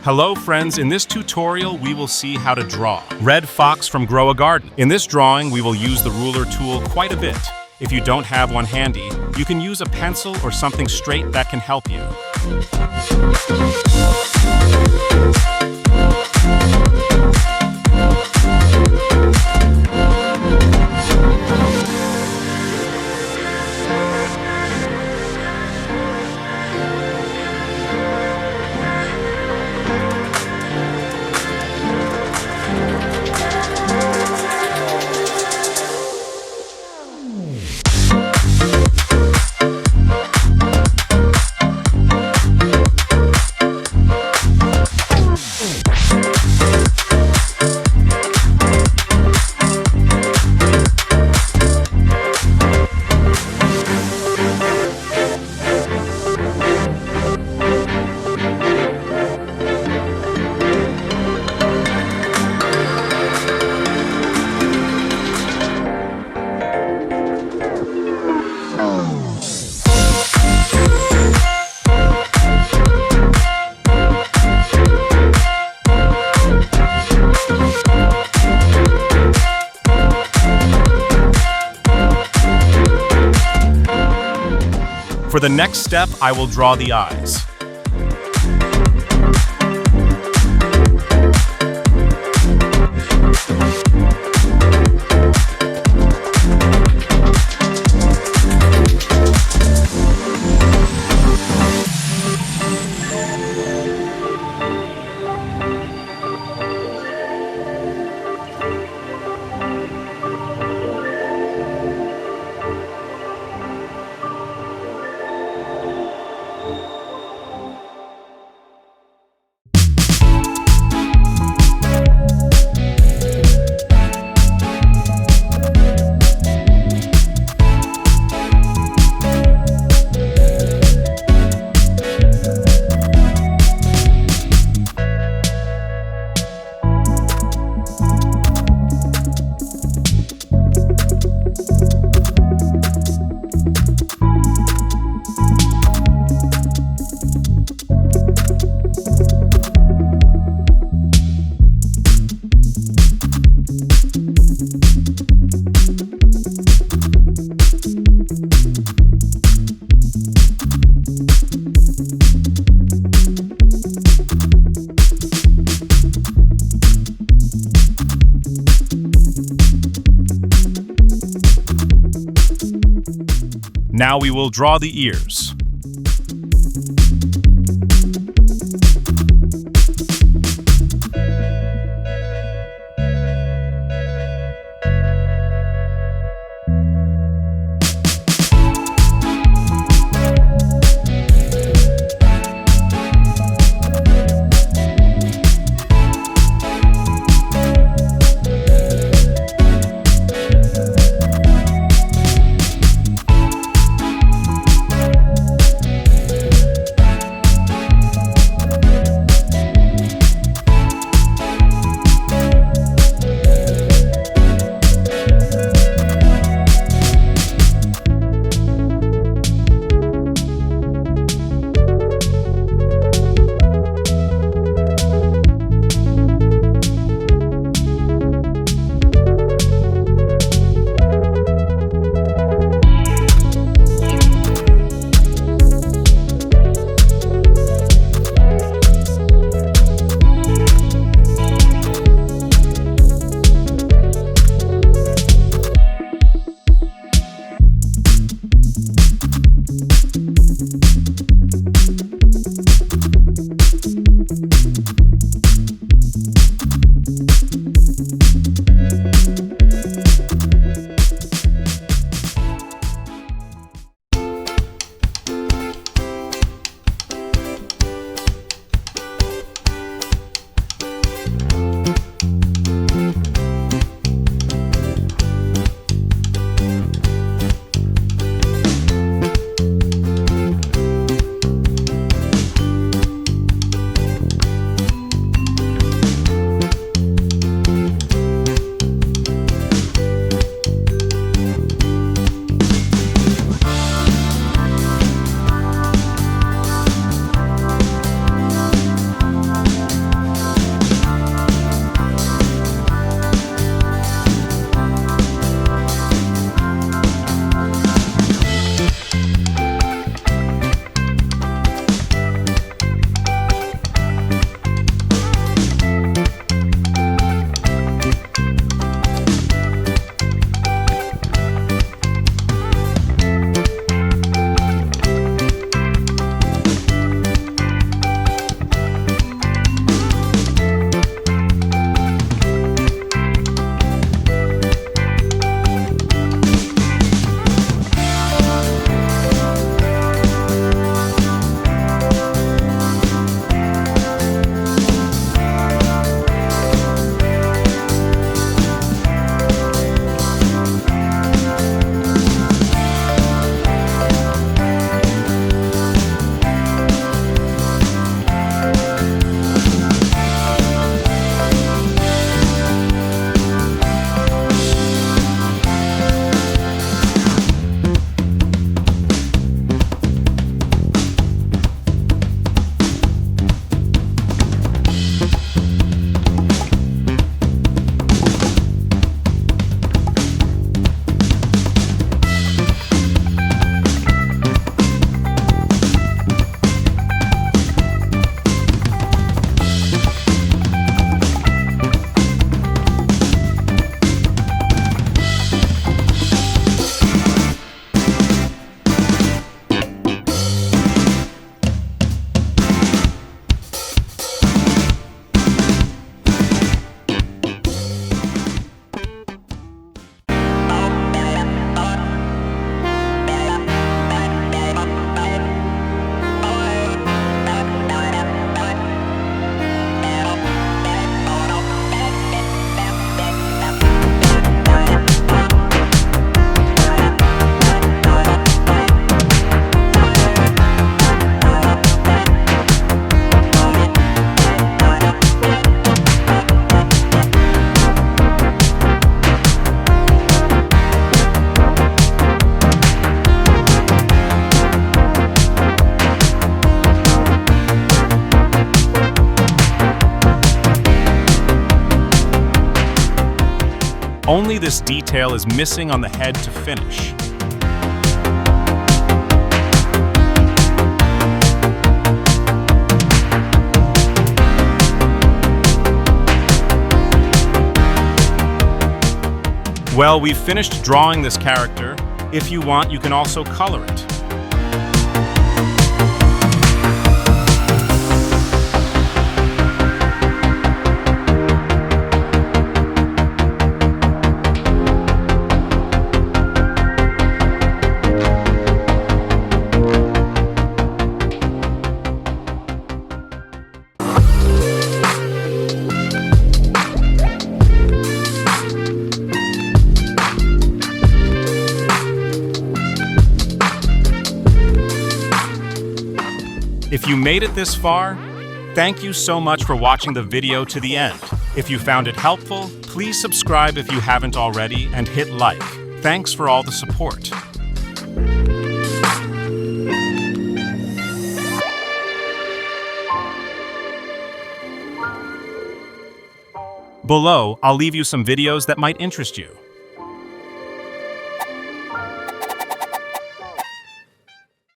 Hello friends, in this tutorial we will see how to draw Red Fox from Grow a Garden. In this drawing we will use the ruler tool quite a bit. If you don't have one handy, you can use a pencil or something straight that can help you. For the next step, I will draw the eyes. Now we will draw the ears. Only this detail is missing on the head to finish. Well, we've finished drawing this character. If you want, you can also color it. If you made it this far, thank you so much for watching the video to the end. If you found it helpful, please subscribe if you haven't already and hit like. Thanks for all the support. Below, I'll leave you some videos that might interest you.